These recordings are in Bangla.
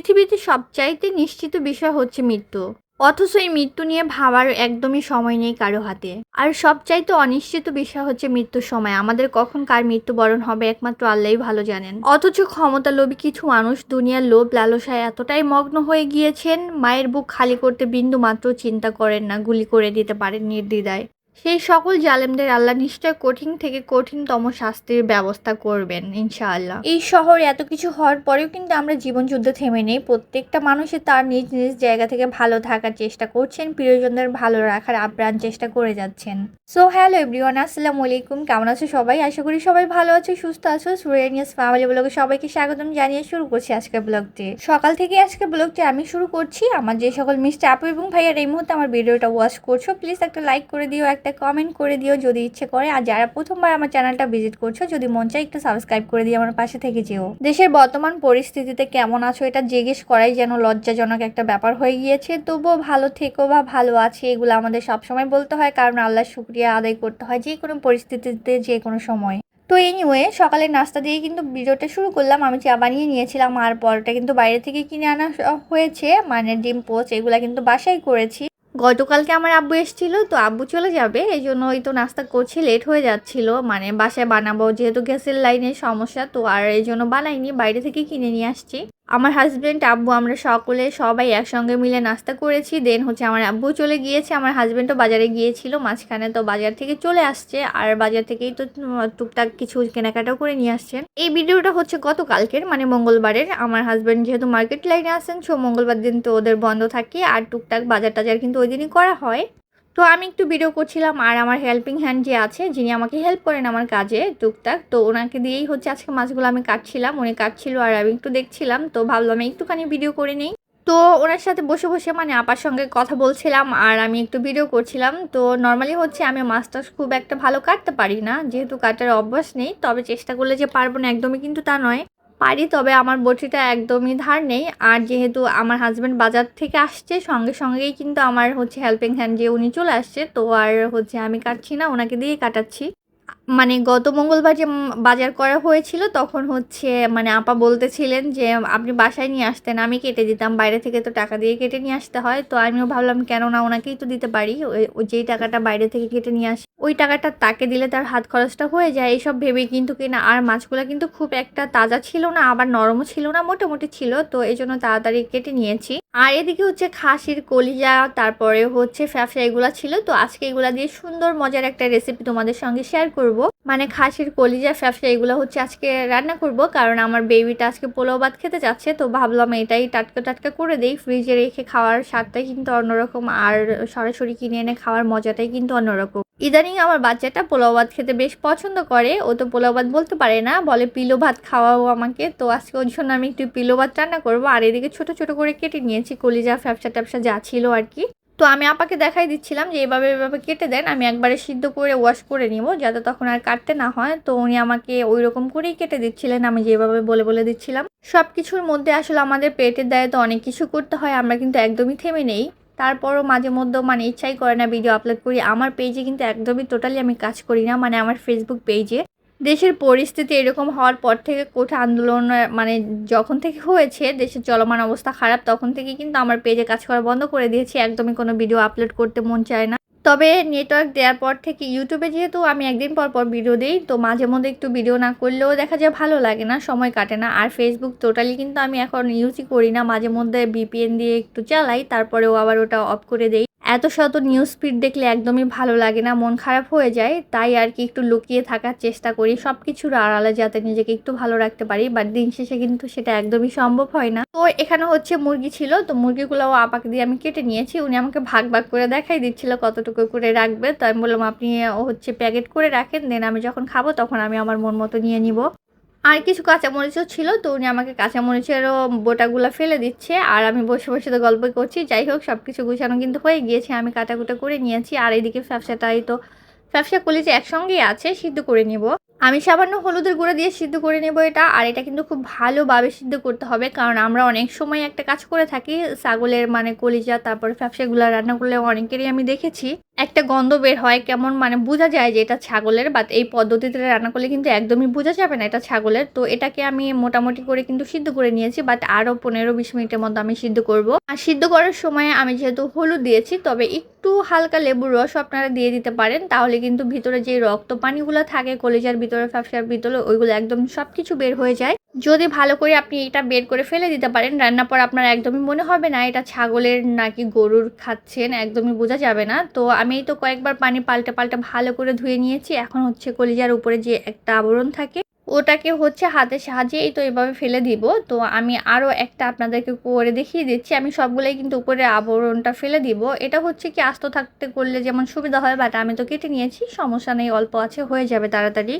পৃথিবীতে সবচাইতে নিশ্চিত বিষয় হচ্ছে মৃত্যু। অথচ এই মৃত্যু নিয়ে ভাবার একদমই সময় নেই কারো হাতে। আর সবচাইতে অনিশ্চিত বিষয় হচ্ছে মৃত্যুর সময়। আমাদের কখন কার মৃত্যুবরণ হবে একমাত্র আল্লাহই ভালো জানেন। অথচ ক্ষমতালোভী কিছু মানুষ দুনিয়ার লোভ লালসায় এতটাই মগ্ন হয়ে গিয়েছেন, মায়ের বুক খালি করতে বিন্দু মাত্র চিন্তা করেন না, গুলি করে দিতে পারেন নির্দ্বিধায়। সেই সকল জালেমদের আল্লাহ নিশ্চয় কঠিন থেকে কঠিনতম শাস্তির ব্যবস্থা করবেন ইনশাআল্লাহ। এই শহরে এত কিছু হওয়ার পরেও কিন্তু আমরা জীবনযুদ্ধে থেমে নেই। প্রত্যেকটা মানুষই তার নিজ নিজ জায়গা থেকে ভালো থাকার চেষ্টা করছেন, প্রিয়জনদের ভালো রাখার আপ্রাণ চেষ্টা করে যাচ্ছেন। সো হ্যালো এভরিওয়ান, আসসালামু আলাইকুম। কেমন আছো সবাই? আশা করি সবাই ভালো আছো, সুস্থ আছো। সুরেনিয়াস ফ্যামিলি ব্লগে সবাইকে স্বাগতম জানিয়ে শুরু করছি আজকের ব্লগটি। সকাল থেকে আজকের ব্লগটি আমি শুরু করছি। আমার যে সকল মিষ্টি আপু এবং ভাইয়ার এই মুহূর্তে আমার ভিডিওটা ওয়াচ করছো, প্লিজ একটা লাইক করে দিও, একটা কমেন্ট করে দিও যদি ইচ্ছে করে। আর যারা প্রথমবার আমার চ্যানেলটা ভিজিট করছো, যদি মন চায় একটু সাবস্ক্রাইব করে দিয়ে আমার পাশে থেকে যেও। দেশের বর্তমান পরিস্থিতিতে কেমন আছো এটা জিজ্ঞেস করাই যেন লজ্জাজনক একটা ব্যাপার হয়ে গিয়েছে। তবুও ভালো থেকো বা ভালো আছে এগুলো আমাদের সবসময় বলতে হয়, কারণ আল্লাহর শুকরিয়া আদায় করতে হয় যে কোনো পরিস্থিতিতে, যে কোনো সময়। তো এনিওয়ে, সকালের নাস্তা দিয়ে কিন্তু ভিডিওটা শুরু করলাম। আমি চা বানিয়ে নিয়েছিলাম আর পরোটা কিন্তু বাইরে থেকে কিনে আনা হয়েছে, মানে ডিম পোচ এগুলা কিন্তু বাসায় করেছি। গতকালকে আমার আব্বু এসেছিল, তো আব্বু চলে যাবে এই জন্য ওই তো নাস্তা করছি, লেট হয়ে যাচ্ছিল, মানে বাসায় বানাবো যেহেতু গ্যাসের লাইনের সমস্যা, তো আর এই জন্য বানাইনি, বাইরে থেকে কিনে নিয়ে আসছি। আমার হাজব্যান্ড আব্বু আমরা সবাই একসঙ্গে মিলে নাস্তা করেছি। দেন হচ্ছে আমার আব্বু চলে গিয়েছে, আমার হাজব্যান্ডও বাজারে গিয়েছিল মাঝখানে, তো বাজার থেকে চলে আসছে আর বাজার থেকেই তো টুকটাক কিছু কেনাকাটাও করে নিয়ে আসছেন। এই ভিডিওটা হচ্ছে গতকালকের, মানে মঙ্গলবারের। আমার হাজব্যান্ড যেহেতু মার্কেট লাইনে আসেন, সো মঙ্গলবার দিন তো ওদের বন্ধ থাকে আর টুকটাক বাজার টাজার কিন্তু ওই দিনই করা হয়। তো আমি একটু ভিডিও করছিলাম আর আমার হেল্পিং হ্যান্ড যে আছে, যিনি আমাকে হেল্প করেন আমার কাজে টুকটাক, তো ওনাকে দিয়েই হচ্ছে আজকে মাছগুলো আমি কাটছিলাম। উনি কাটছিল আর আমি একটু দেখছিলাম, তো ভাবলাম একটুখানি ভিডিও করে নিই। তো ওনার সাথে বসে বসে মানে আপার সঙ্গে কথা বলছিলাম আর আমি একটু ভিডিও করছিলাম। তো নর্মালি হচ্ছে আমি মাছটা খুব একটা ভালো কাটতে পারি না, যেহেতু কাটার অভ্যাস নেই। তবে চেষ্টা করলে যে পারবো না একদমই কিন্তু তা নয়, পারি, তবে আমার বটিটা একদমই ধার নেই। আর যেহেতু আমার হাজব্যান্ড বাজার থেকে আসছে, সঙ্গে সঙ্গেই কিন্তু আমার হচ্ছে হেল্পিং হ্যান্ড যে উনি চলে আসছে, তো আর হচ্ছে আমি কাটছি না, ওনাকে দিয়েই কাটাচ্ছি। মানে গত মঙ্গলবার যে বাজার করা হয়েছিল তখন হচ্ছে মানে আপা বলতেছিলেন যে আপনি বাসায় নিয়ে আসতেন, আমি কেটে দিতাম, বাইরে থেকে তো টাকা দিয়ে কেটে নিয়ে আসতে হয়। তো আমিও ভাবলাম কেন না ওনাকেই তো দিতে পারি, ওই যেই টাকাটা বাইরে থেকে কেটে নিয়ে আসি ওই টাকাটা তাকে দিলে তার হাত খরচটা হয়ে যায়, এইসব ভেবেই কিন্তু কিনা। আর মাছগুলো কিন্তু খুব একটা তাজা ছিল না, আবার নরমও ছিল না, মোটামুটি ছিল, তো এই জন্য তাড়াতাড়ি কেটে নিয়েছি। আর এদিকে হচ্ছে খাসির কলিজা, তারপরে হচ্ছে ফ্যাফসা এগুলা ছিল। তো আজকে এগুলা দিয়ে সুন্দর মজার একটা রেসিপি তোমাদের সঙ্গে শেয়ার করব। মানে খাসির কলিজা ফ্যাফসা এগুলো হচ্ছে আজকে রান্না করব, কারণ আমার বেবিটা আজকে পোলাও ভাত খেতে যাচ্ছে। তো ভাবলাম এটাই টাটকা টাটকা করে দেই, ফ্রিজে রেখে খাওয়ার স্বাদটাই কিন্তু অন্যরকম, আর সরাসরি কিনে এনে খাওয়ার মজাটাই কিন্তু অন্যরকম। ইদানিং আমার বাচ্চাটা পোলাও ভাত খেতে বেশ পছন্দ করে, ও তো পোলাও ভাত বলতে পারে না, বলে পিলো ভাত খাওয়াও আমাকে। তো আজকে ওর জন্য আমি একটু পিলো ভাত রান্না করবো। আর এদিকে ছোট ছোট করে কেটে নিয়েছি কলিজা ফ্যাপসা ট্যাপসা যা ছিল আর কি। তো আমি আপাকে দেখাই দিচ্ছিলাম যে এভাবে কেটে দেন, আমি একবারে সিদ্ধ করে ওয়াশ করে নিব যাতে তখন আর কাটতে না হয়। তো উনি আমাকে ওই রকম করেই কেটে দিচ্ছিলেন, আমি যেভাবে বলে বলে দিচ্ছিলাম। সব কিছুর মধ্যে আসলে আমাদের পেটের দায়ে তো অনেক কিছু করতে হয়, আমরা কিন্তু একদমই থেমে নেই। তারপরও মাঝে মধ্যে মানে ইচ্ছাই করে না ভিডিও আপলোড করি। আমার পেজে কিন্তু একদমই টোটালি আমি কাজ করি না, মানে আমার ফেসবুক পেজে। দেশের পরিস্থিতি এরকম হওয়ার পর থেকে কোঠা আন্দোলন মানে যখন থেকে হয়েছে, দেশের চলমান অবস্থা খারাপ, তখন থেকে কিন্তু আমার পেজে কাজ করা বন্ধ করে দিয়েছি, একদমই কোনো ভিডিও আপলোড করতে মন চায় না। তবে নেটওয়ার্ক দেওয়ার পর থেকে ইউটিউবে যেহেতু আমি একদিন পর পর ভিডিও দিই, তো মাঝে মধ্যে একটু ভিডিও না করলেও দেখা যায় ভালো লাগে না, সময় কাটে না। আর ফেসবুক টোটালি কিন্তু আমি এখন ইউজই করি না, মাঝে মধ্যে ভিপিএন দিয়ে একটু চালাই, তারপরেও আবার ওটা অফ করে দেই। এত শত নিউজ ফিড দেখলে একদমই ভালো লাগে না, মন খারাপ হয়ে যায়, তাই আর কি একটু লুকিয়ে থাকার চেষ্টা করি সব কিছুর আড়ালে, যাতে নিজেকে একটু ভালো রাখতে পারি। বাট দিন শেষে কিন্তু সেটা একদমই সম্ভব হয় না। তো এখানে হচ্ছে মুরগি ছিল, তো মুরগিগুলোও আপাকে দিয়ে আমি কেটে নিয়েছি। উনি আমাকে ভাগ ভাগ করে দেখাই দিচ্ছিল কতটুকু করে রাখবে, তো আমি বললাম আপনি হচ্ছে প্যাকেট করে রাখেন, দেন আমি যখন খাবো তখন আমি আমার মন মতো নিয়ে নিব। আর কিছু কাঁচামরিচও ছিল, তো উনি আমাকে কাঁচামরিচেরও বোটাগুলো ফেলে দিচ্ছে আর আমি বসে বসে তো গল্প করছি। যাই হোক, সব কিছু গুছানো কিন্তু হয়ে গিয়েছে, আমি কাটাকুটা করে নিয়েছি। আর এদিকে ফ্যাপসাটাই তো ফ্যাপসা কলিজা একসঙ্গেই আছে, সিদ্ধ করে নিব। আমি সামান্য হলুদের গুঁড়া দিয়ে সিদ্ধ করে নেব এটা। আর এটা কিন্তু খুব ভালোভাবে সিদ্ধ করতে হবে, কারণ আমরা অনেক সময় একটা কাজ করে থাকি, ছাগলের মানে কলিজা তারপরে ফ্যাপসাগুলো রান্না করলে অনেকেরই আমি দেখেছি একটা গন্ধ বের হয়, কেমন মানে বোঝা যায় যে এটা ছাগলের। বাট এই পদ্ধতিতে রান্না করলে কিন্তু একদমই বোঝা যাবে না এটা ছাগলের। তো এটাকে আমি মোটামুটি করে কিন্তু সিদ্ধ করে নিয়েছি, বাট আরও 15-20 মিনিটের মতো আমি সিদ্ধ করব। আর সিদ্ধ করার সময় আমি যেহেতু হলুদ দিয়েছি, তবে একটু হালকা লেবুর রস আপনারা দিয়ে দিতে পারেন, তাহলে কিন্তু ভিতরে যে রক্ত পানিগুলো থাকে কলিজার ভিতরে, ফ্যাপসার ভিতরে, ওইগুলো একদম সব কিছু বের হয়ে যায়। যদি ভালো করে আপনি এটা বের করে ফেলে দিতে পারেন, রান্নার পর আপনার একদমই মনে হবে না এটা ছাগলের নাকি গরুর খাচ্ছেন, একদমই বোঝা যাবে না। তো আমি তো কয়েকবার পানি পাল্টে পাল্টে ভালো করে ধুয়ে নিয়েছি। এখন হচ্ছে কলিজার উপরে যে একটা আবরণ থাকে ওটাকে হচ্ছে হাতের সাহায্যে এই তো এভাবে ফেলে দিব। তো আমি আরও একটা আপনাদেরকে করে দেখিয়ে দিচ্ছি। আমি সবগুলোই কিন্তু উপরে আবরণটা ফেলে দিব। এটা হচ্ছে কি আস্ত থাকতে করলে যেমন সুবিধা হয়, বাট আমি তো কেটে নিয়েছি, সমস্যা নেই, অল্প আছে, হয়ে যাবে তাড়াতাড়ি।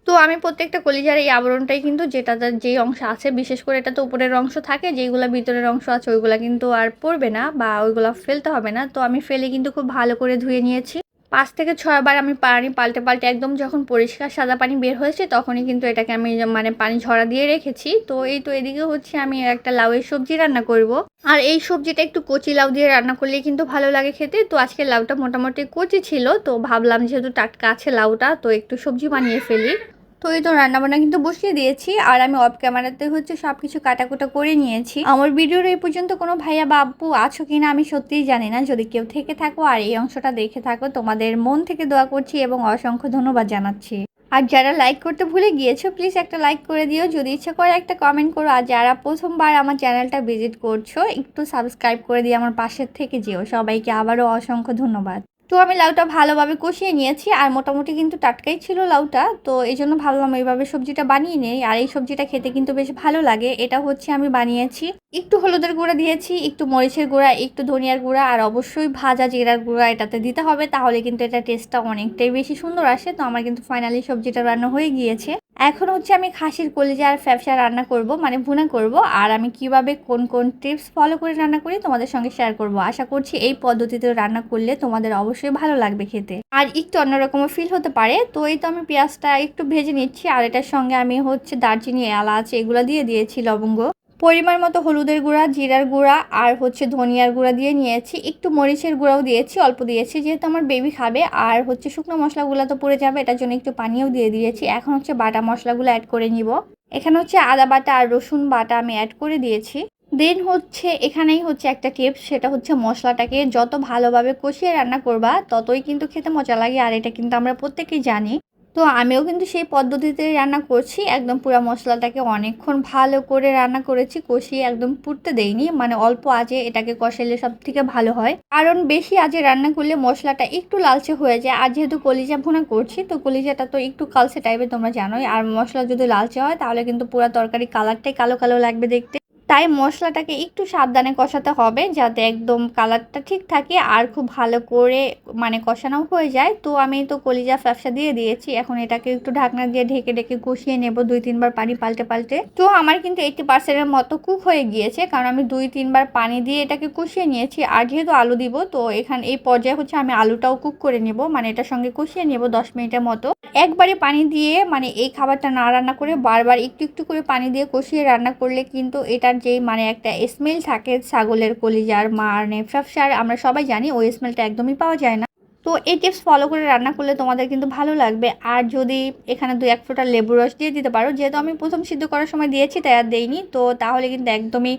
তো আমি প্রত্যেকটা কলিজার এই আবরণটাই কিন্তু যেটা যেই অংশ আছে, বিশেষ করে এটা তো উপরের অংশ থাকে, যেইগুলো ভিতরের অংশ আছে ওইগুলো কিন্তু আর পড়বে না বা ওইগুলো ফেলতে হবে না। তো আমি ফেলে কিন্তু খুব ভালো করে ধুয়ে নিয়েছি। 5 থেকে 6 বার আমি পানি পাল্টে পাল্টে একদম যখন পরিষ্কার সাদা পানি বের হয়েছে তখনই কিন্তু এটাকে আমি মানে পানি ঝরা দিয়ে রেখেছি। তো এই তো এদিকে হচ্ছে আমি একটা লাউয়ের সবজি রান্না করব। আর এই সবজিটা একটু কচি লাউ দিয়ে রান্না করলেই কিন্তু ভালো লাগে খেতে। তো আজকে লাউটা মোটামুটি কচি ছিল, তো ভাবলাম যেহেতু টাটকা আছে লাউটা, তো একটু সবজি বানিয়ে ফেলি। তো এই তো রান্নাবান্না কিন্তু বসিয়ে দিয়েছি, আর আমি অফ ক্যামেরাতে হচ্ছে সবকিছু কাটাকুটা করে নিয়েছি। আমার ভিডিওর এই পর্যন্ত কোনো ভাইয়া বা আপু আছো কিনা আমি সত্যিই জানি না। যদি কেউ থেকে থাকো আর এই অংশটা দেখে থাকো, তোমাদের মন থেকে দোয়া করছি এবং অসংখ্য ধন্যবাদ জানাচ্ছি। আর যারা লাইক করতে ভুলে গিয়েছো প্লিজ একটা লাইক করে দিও, যদি ইচ্ছা করে একটা কমেন্ট করো। আর যারা প্রথমবার আমার চ্যানেলটা ভিজিট করছো একটু সাবস্ক্রাইব করে দিয়ে আমার পাশের থেকে যেও। সবাইকে আবারও অসংখ্য ধন্যবাদ। তো আমি লাউটা ভালোভাবে কষিয়ে নিয়েছি, আর মোটামুটি কিন্তু টাটকাই ছিল লাউটা, তো এই জন্য ভাবলাম এইভাবে সবজিটা বানিয়ে নেই। আর এই সবজিটা খেতে কিন্তু বেশ ভালো লাগে। এটা হচ্ছে আমি বানিয়েছি, একটু হলুদের গুঁড়া দিয়েছি, একটু মরিচের গুঁড়া, একটু ধনিয়ার গুঁড়া, আর অবশ্যই ভাজা জিরার গুঁড়া এটাতে দিতে হবে, তাহলে কিন্তু এটা টেস্টটা অনেকটাই বেশি সুন্দর আসে। তো আমার কিন্তু ফাইনালি সবজিটা রান্না হয়ে গিয়েছে। এখন হচ্ছে আমি খাসির কলিজা আর ফ্যাপসা রান্না করব, মানে ভুনা করব। আর আমি কিভাবে কোন কোন টিপস ফলো করে রান্না করি তোমাদের সঙ্গে শেয়ার করব। আশা করছি এই পদ্ধতিতে রান্না করলে তোমাদের অবশ্যই ভালো লাগবে খেতে, আর একটু অন্যরকম ফিল হতে পারে। তো এই তো আমি পেঁয়াজটা একটু ভেজে নিচ্ছি, আর এটার সঙ্গে আমি হচ্ছে দারচিনি, এলাচ এগুলো দিয়ে দিয়েছি, লবঙ্গ, পরিমাণ মতো হলুদের গুঁড়া, জিরার গুঁড়া, আর হচ্ছে ধনিয়ার গুঁড়া দিয়ে নিয়েছি, একটু মরিচের গুঁড়াও দিয়েছি, অল্প দিয়েছি যেহেতু আমার বেবি খাবে। আর হচ্ছে শুকনো মশলাগুলো তো পড়ে যাবে, এটার জন্য একটু পানিও দিয়ে দিয়েছি। এখন হচ্ছে বাটা মশলাগুলো অ্যাড করে নিব। এখানে হচ্ছে আদা বাটা আর রসুন বাটা আমি অ্যাড করে দিয়েছি। দেন হচ্ছে এখানেই হচ্ছে একটা টিপস, সেটা হচ্ছে মশলাটাকে যত ভালোভাবে কষিয়ে রান্না করবা ততই কিন্তু খেতে মজা লাগে, আর এটা কিন্তু আমরা প্রত্যেকেই জানি। তো আমিও কিন্তু সেই পদ্ধতিতে রান্না করছি, একদম পুরো মশলাটাকে অনেকক্ষণ ভালো করে রান্না করেছি, কষিয়ে একদম পুড়তে দেইনি, মানে অল্প আঁচে এটাকে কষাইলে সব থেকে ভালো হয়। কারণ বেশি আঁচে রান্না করলে মশলাটা একটু লালচে হয়ে যায়। আর যেহেতু কলিজা ভুনা করছি, তো কলিজাটা তো একটু কালচে টাইপের তোমরা জানোই, আর মশলা যদি লালচে হয় তাহলে কিন্তু পুরো তরকারি কালারটাই কালো কালো লাগবে দেখতে। তাই মশলাটাকে একটু সাবধানে কষাতে হবে যাতে একদম কালারটা ঠিক থাকে আর খুব ভালো করে মানে কষানো হয়ে যায়। তো আমি তো কলিজা ফ্যাপসা দিয়ে দিয়েছি, এখন এটাকে একটু ঢাকনা দিয়ে ঢেকে ঢেকে কষিয়ে নেব 2-3 বার পানি পাল্টে পাল্টে। তো আমার কিন্তু 80% মতো কুক হয়ে গিয়েছে, কারণ আমি 2-3 বার পানি দিয়ে এটাকে কষিয়ে নিয়েছি। আর যেহেতু আলু দিব, তো এখানে এই পর্যায়ে হচ্ছে আমি আলুটাও কুক করে নেব, মানে এটার সঙ্গে কষিয়ে নেব 10 মিনিটের মতো। একবারে পানি দিয়ে মানে এই খাবারটা না রান্না করে বারবার একটু একটু করে পানি দিয়ে কষিয়ে রান্না করলে কিন্তু এটার যেই মানে একটা স্মেল থাকে ছাগলের কলিজার মানে ফ্যাপসার, আমরা সবাই জানি ওই স্মেলটা একদমই পাওয়া যায় না। তো এই টিপস ফলো করে রান্না করলে তোমাদের কিন্তু ভালো লাগবে। আর যদি এখানে 2-1 ফোঁটা লেবু রস দিয়ে দিতে পারো, যেহেতু আমি প্রথম সিদ্ধ করার সময় দিয়েছি তাই আর দেইনি, তো তাহলে কিন্তু একদমই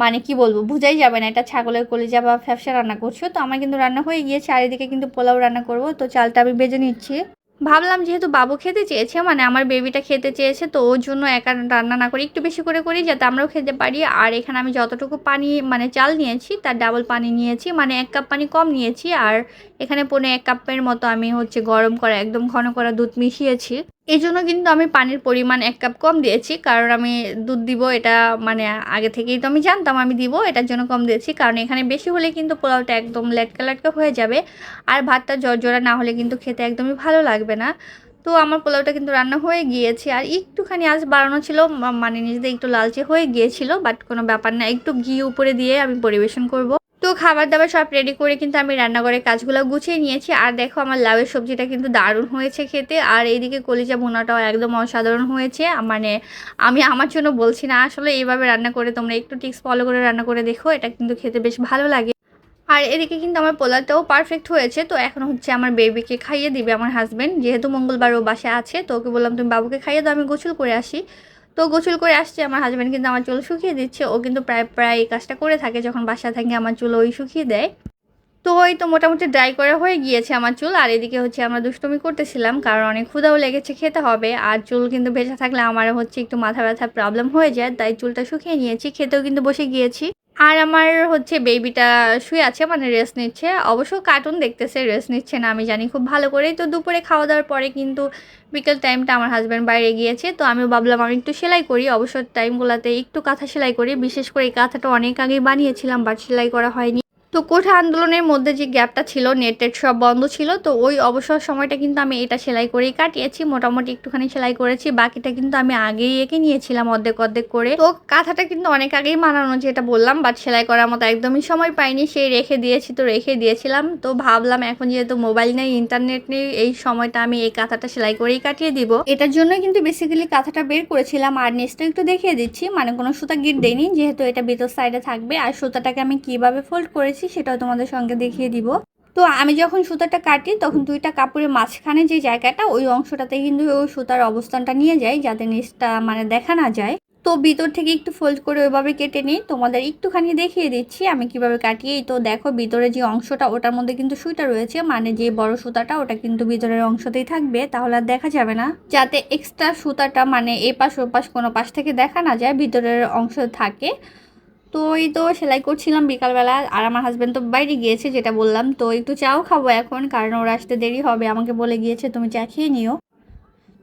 মানে কি বলবো বোঝাই যাবে না এটা ছাগলের কলিজা বা ফ্যাপসা রান্না করছো। তো আমার কিন্তু রান্না হয়ে গিয়েছে, আর এদিকে কিন্তু পোলাও রান্না করব। তো চালটা আমি ভেজে নিচ্ছি। ভাবলাম যেহেতু বাবু খেতে চেয়েছে, মানে আমার বেবিটা খেতে চেয়েছে, তো ওর জন্য একা রান্না না করে একটু বেশি করে করি যাতে আমরাও খেতে পারি। আর এখানে আমি যতটুকু পানি মানে চাল নিয়েছি তার ডাবল পানি নিয়েছি, মানে 1 কাপ পানি কম নিয়েছি। আর এখানে 1 কাপের মতো আমি হচ্ছে গরম করা একদম ঘন করা দুধ মিশিয়েছি। এই জন্য কিন্তু আমি পানির পরিমাণ 1 কাপ কম দিয়েছি, কারণ আমি দুধ দিব এটা মানে আগে থেকেই তো আমি জানতাম আমি দিব, এটার জন্য কম দিয়েছি। কারণ এখানে বেশি হলে কিন্তু পোলাওটা একদম লেটকা লেটকা হয়ে যাবে, আর ভাতটা জর্জরা না হলে কিন্তু খেতে একদমই ভালো লাগবে না। তো আমার পোলাওটা কিন্তু রান্না হয়ে গিয়েছে, আর একটুখানি আঁচ বাড়ানো ছিল, মানে নিজেদের একটু লালচে হয়ে গিয়েছিল, বাট কোনো ব্যাপার না, একটু ঘি উপরে দিয়ে আমি পরিবেশন করব। তো খাবার দাবার সব রেডি করে কিন্তু আমি রান্নাঘরের কাজগুলো গুছিয়ে নিয়েছি। আর দেখো আমার লাউয়ের সবজিটা কিন্তু দারুণ হয়েছে খেতে, আর এইদিকে কলিজা ভুনাটাও একদম অসাধারণ হয়েছে। মানে আমি আমার জন্য বলছি না, আসলে এইভাবে রান্না করে তোমরা একটু টিপস ফলো করে রান্না করে দেখো, এটা কিন্তু খেতে বেশ ভালো লাগে। আর এদিকে কিন্তু আমার পোলাওটাও পারফেক্ট হয়েছে। তো এখন হচ্ছে আমার বেবিকে খাইয়ে দিবে আমার হাজব্যান্ড, যেহেতু মঙ্গলবার ও বাসায় আছে। তো ওকে বললাম তুমি বাবুকে খাইয়ে দাও, আমি গোসল করে আসি। তো গোসল করে আসছে, আমার হাজব্যান্ড কিন্তু আমার চুল শুকিয়ে দিচ্ছে। ও কিন্তু প্রায় প্রায় এই কাজটা করে থাকে, যখন বাসায় থাকে আমার চুল ওই শুকিয়ে দেয়। তো ওই তো মোটামুটি ড্রাই করা হয়ে গিয়েছে আমার চুল। আর এদিকে হচ্ছে আমরা দুষ্টুমি করতেছিলাম, কারণ অনেক ক্ষুধাও লেগেছে, খেতে হবে। আর চুল কিন্তু ভেজা থাকলে আমার হচ্ছে একটু মাথা ব্যথার প্রবলেম হয়ে যায়, তাই চুলটা শুকিয়ে নিয়েছি। খেতেও কিন্তু বসে গিয়েছি। আর আমার হচ্ছে বেবিটা শুয়ে আছে, মানে রেস্ট নিচ্ছে। অবশ্য কার্টুন দেখতেছে, রেস্ট নিচ্ছে না, আমি জানি খুব ভালো করেই। তো দুপুরে খাওয়া দাওয়ার পরে কিন্তু বিকেল টাইমটা আমার হাজব্যান্ড বাইরে গিয়েছে। তো আমিও ভাবলাম আমি একটু সেলাই করি। অবসর টাইমগুলোতে একটু কাঁথা সেলাই করি, বিশেষ করে এই কাঁথাটা অনেক আগেই বানিয়েছিলাম, বাট সেলাই করা হয়নি। তো কোঠা আন্দোলনের মধ্যে যে গ্যাপটা ছিল, নেটের সব বন্ধ ছিল, তো ওই অবসর সময়টা কিন্তু আমি এটা সেলাই করেই কাটিয়েছি। মোটামুটি একটুখানি সেলাই করেছি, বাকিটা কিন্তু আমি আগেই এঁকে নিয়েছিলাম অর্ধেক অর্ধেক করে। তো কাঁথাটা কিন্তু অনেক আগেই বানানো, যেটা বললাম, বাট সেলাই করার মতো একদমই সময় পাইনি, সেই রেখে দিয়েছি। তো রেখে দিয়েছিলাম, তো ভাবলাম এখন যেহেতু মোবাইল নেই, ইন্টারনেট নেই, এই সময়টা আমি এই কাঁথাটা সেলাই করেই কাটিয়ে দিব। এটার জন্যই কিন্তু বেসিক্যালি কাঁথাটা বের করেছিলাম। আর নেক্সটটা একটু দেখিয়ে দিচ্ছি, মানে কোনো সুতা গিট দেয়নি, যেহেতু এটা ভিতর সাইডে থাকবে। আর সুতাটাকে আমি কিভাবে ফোল্ড করেছি সেটাও তোমাদের সঙ্গে দেখিয়ে দিব। তো আমি যখন সুতাটা কাটি তখন দুইটা কাপড়ের মাঝখানে যে জায়গাটা, ওই অংশটাতে কিন্তু ওই সুতার অবস্থানটা নিয়ে যাই, যাতে নিচটা মানে দেখা না যায়। তো ভিতর থেকে একটু ফোল্ড করে ওইভাবে কেটে নিই। তোমাদের একটুখানি দেখিয়ে দিচ্ছি আমি কিভাবে কাটিয়ে। তো দেখো ভিতরে যে অংশটা, ওটার মধ্যে কিন্তু সুইটা রয়েছে, মানে যে বড় সুতাটা ওটা কিন্তু ভিতরের অংশতেই থাকবে, তাহলে আর দেখা যাবে না। যাতে এক্সট্রা সুতাটা মানে এপাশ ওপাশ কোনো পাশ থেকে দেখা না যায়, ভিতরের অংশ থাকে। তো এই তো সেলাই করছিলাম বিকালবেলা। আর আমার হাজব্যান্ড তো বাইরে গিয়েছে, যেটা বললাম। তো একটু চাও খাবো এখন, কারণ ওরা আসতে দেরি হবে, আমাকে বলে গিয়েছে তুমি চা খেয়ে নিও।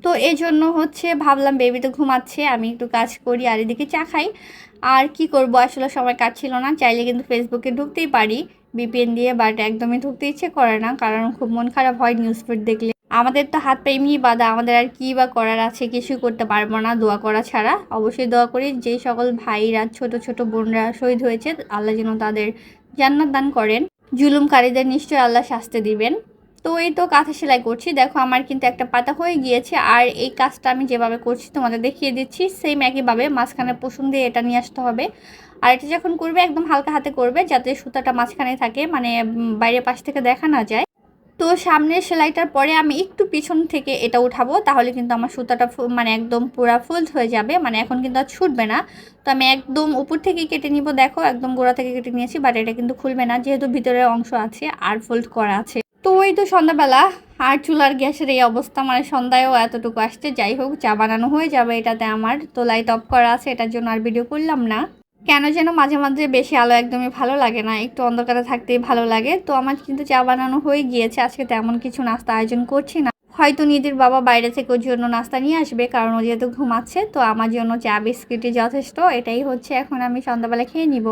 তো এই জন্য হচ্ছে ভাবলাম বেবি তো ঘুমাচ্ছে, আমি একটু কাজ করি আর এদিকে চা খাই। আর কি করব, আসলে সময় কাটছিল না। চাইলে কিন্তু ফেসবুকে ঢুকতেই পারি ভিপিএন দিয়ে, বাট একদমই ঢুকতে ইচ্ছে করে না, কারণ খুব মন খারাপ হয় নিউজ ফিড দেখলে। আমাদের তো হাত পা এমনি বাঁধা, আমাদের আর কি বা করার আছে, কিছুই করতে পারবো না দোয়া করা ছাড়া। অবশ্যই দোয়া করি যে সকল ভাইরা ছোট ছোট বোনরা শহীদ হয়েছে, আল্লাহ যেন তাদের জান্নাত দান করেন। জুলুমকারীদের নিশ্চয়ই আল্লাহ শাস্তি দিবেন। তো এই তো কাঁথা সেলাই করছি, দেখো আমার কিন্তু একটা পাতা হয়ে গিয়েছে। আর এই কাজটা আমি যেভাবে করছি তোমাদের দেখিয়ে দিচ্ছি, সেম একইভাবে মাঝখানে পশম দিয়ে এটা নিয়ে আসতে হবে। আর এটা যখন করবে একদম হালকা হাতে করবে, যাতে সুতাটা মাঝখানে থাকে, মানে বাইরের পাশ থেকে দেখা না যায়। তো সামনের সেলাইটার পরে আমি একটু পিছন থেকে এটা উঠাবো, তাহলে কিন্তু আমার সুতাটা মানে একদম পুরা ফোল্ড হয়ে যাবে, মানে এখন কিন্তু আর ছুটবে না। তো আমি একদম উপর থেকে কেটে নিব, দেখো একদম গোড়া থেকে কেটে নিয়েছি, বাট এটা কিন্তু খুলবে না, যেহেতু ভিতরের অংশ আছে আর ফোল্ড করা আছে। তো ওই তো সন্ধ্যাবেলা, আর চুলার গ্যাসের এই অবস্থা, মানে সন্ধ্যায়ও এতটুকু আসছে। যাই হোক, চা বানানো হয়ে যাবে এটাতে আমার। তো লাইট অফ করা আছে, এটার জন্য আর ভিডিও করলাম না। কেন যেন মাঝে মাঝে বেশি আলো একদমই ভালো লাগে না, একটু অন্ধকারে থাকতেই ভালো লাগে। তো আমার কিন্তু চা বানানো হয়ে গিয়েছে। আজকে তেমন কিছু নাস্তা আয়োজন করছি না, হয়তো নিধির বাবা বাইরে থেকে ওর জন্য নাস্তা নিয়ে আসবে, কারণ ও যেহেতু ঘুমাচ্ছে। তো আমার জন্য চা বিস্কিটই যথেষ্ট, এটাই হচ্ছে এখন আমি সন্ধ্যাবেলা খেয়ে নিব।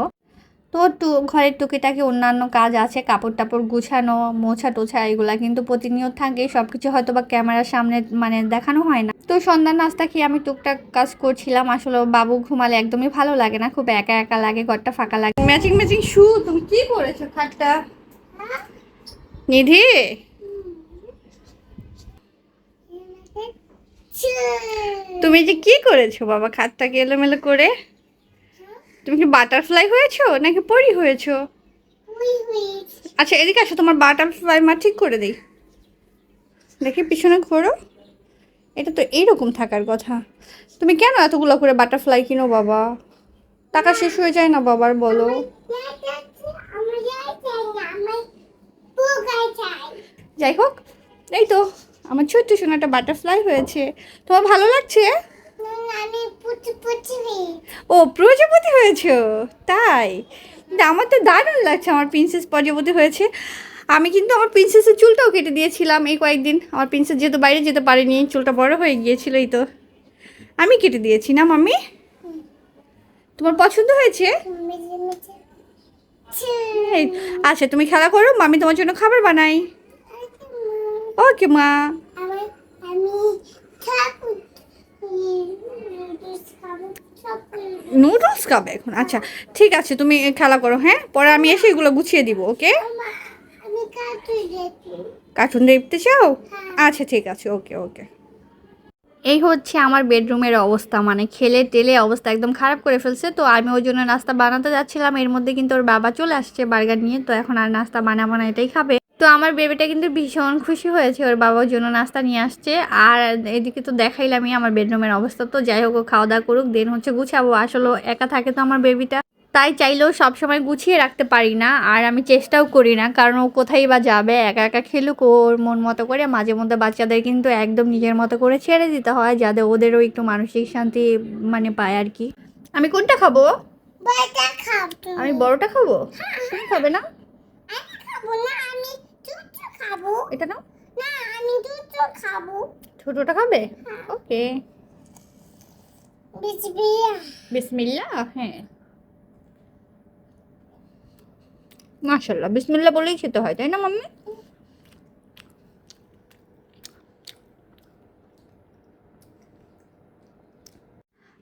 তো ঘরের টুকিটাকি অন্যান্য কাজ আছে, কাপড় টাপড় গুছানো, মোছা টোছা, এগুলা কিন্তু প্রতিনিয়ত থাকে। সবকিছু হয়তো বা ক্যামেরার সামনে মানে দেখানো হয় না। তো সন্ধ্যার নাস্তা খেয়ে আমি টুকটাক কাজ করছিলাম। আসলে বাবু ঘুমালে একদমই ভালো লাগে না, খুব একা একা লাগে, ঘরটা ফাঁকা লাগে। ম্যাচিং ম্যাচিং শু, তুমি কি করেছো খাটটা? নিধি, তুমি যে কি করেছো বাবা খাটটাকে এলোমেলো করে? তুমি কি বাটারফ্লাই হয়েছো নাকি পরি হয়েছো? আচ্ছা এদিকে আসো, তোমার বাটারফ্লাই মা ঠিক করে দিই। দেখি পিছনে ঘোরো, এটা তো এইরকম থাকার কথা। তুমি কেন এতগুলো করে বাটারফ্লাই কিনো বাবা? টাকা শেষ হয়ে যায় না বাবার, বলো। যাই হোক, এই তো আমার ছোট্ট সোনাটা বাটারফ্লাই হয়েছে। তোমার ভালো লাগছে? ও প্রজাপতি হয়েছে, তাই? কিন্তু আমার তো দারুণ লাগছে, আমার প্রিন্সেস প্রজাপতি হয়েছে। আমি কিন্তু আমার প্রিন্সেসের চুলটাও কেটে দিয়েছিলাম এই কয়েকদিন। আমার প্রিন্সেস যেহেতু বাইরে যেতে পারেনি, চুলটা বড় হয়ে গিয়েছিল, এই তো আমি কেটে দিয়েছি না মাম্মি? তোমার পছন্দ হয়েছে? আচ্ছা তুমি খেলা করো, মামি তোমার জন্য খাবার বানাই। ওকে মা। নুডলস খাবে এখন? আচ্ছা ঠিক আছে, তুমি খেলা করো, হ্যাঁ, পরে আমি এসে এগুলো গুছিয়ে দিব। ওকে, কার্টুন দেখতে চাও? আচ্ছা ঠিক আছে, ওকে ওকে। এই হচ্ছে আমার বেডরুমের অবস্থা, মানে খেলে টেলে অবস্থা একদম খারাপ করে ফেলছে। তো আমি ওই জন্য নাস্তা বানাতে যাচ্ছিলাম, এর মধ্যে কিন্তু ওর বাবা চলে আসছে বার্গার নিয়ে। তো এখন আর নাস্তা বানাবো না, এটাই খাবে। তো আমার বেবিটা কিন্তু ভীষণ খুশি হয়েছে, ওর বাবার জন্য নাস্তা নিয়ে আসছে। আর এদিকে তো দেখাইলামই আমার বেডরুমের অবস্থা। তো যাই হোক, ও খাওয়া দাওয়া করুক, দেন হচ্ছে গুছাবো। আসলে একা থাকে তো আমার বেবিটা, তাই চাইলেও সবসময় গুছিয়ে রাখতে পারি না, আর আমি চেষ্টাও করি না, কারণ ও কোথায় বা যাবে। একা একা খেলুক ওর মন মতো করে। মাঝে মধ্যে বাচ্চাদের কিন্তু একদম নিজের মতো করে ছেড়ে দিতে হয়, যাতে ওদেরও একটু মানসিক শান্তি মানে পায় আর কি। আমি কোনটা খাবো? আমি বড়টা খাবো? তুমি খাবে না? এটা নাও। ছোটটা খাবে? ওকে। বিসমিল্লাহ। হ্যাঁ, মাশাল্লাহ, বিসমিল্লাহ বলেই খেতে হয়, তাই না মাম্মি?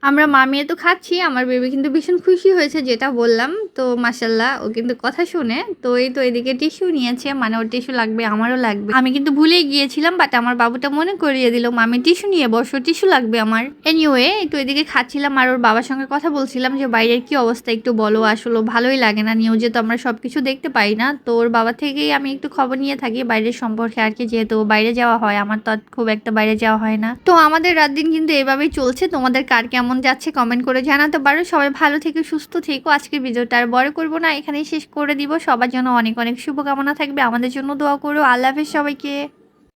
আমরা মামিয়ে তো খাচ্ছি, আমার বেবি কিন্তু ভীষণ খুশি হয়েছে, যেটা বললাম। তো মাশাল্লাহ, ও কিন্তু কথা শুনে। তো এই তো এদিকে টিস্যু নিয়েছে, মানে ওর টিস্যু লাগবে, আমারও লাগবে। আমি কিন্তু ভুলেই গিয়েছিলাম, বাট আমার বাবুটা মনে করিয়ে দিল, মামি টিস্যু নিয়ে বসো, টিস্যু লাগবে আমার। এনিওয়ে, তো এদিকে খাচ্ছিলাম আর ওর বাবার সঙ্গে কথা বলছিলাম যে বাইরের কি অবস্থা একটু বলো। আসলে ভালোই লাগে না, নিউজে তো আমরা সবকিছু দেখতে পাই না। তো ওর বাবা থেকেই আমি একটু খবর নিয়ে থাকি বাইরের সম্পর্কে আর কি, যেহেতু বাইরে যাওয়া হয়, আমার তো আর খুব একটা বাইরে যাওয়া হয় না। তো আমাদের রাত দিন কিন্তু এভাবেই চলছে। তোমাদের কার কেমন যাচ্ছে কমেন্ট করে জানাতে পারো। সবাই ভালো থেকে সুস্থ থেকো। আজকের ভিডিওটা আর বড় করবো না, এখানেই শেষ করে দিব। সবার জন্য অনেক অনেক শুভকামনা থাকবে, আমাদের জন্য দোয়া করো। আল্লাহ হাফেজ সবাইকে।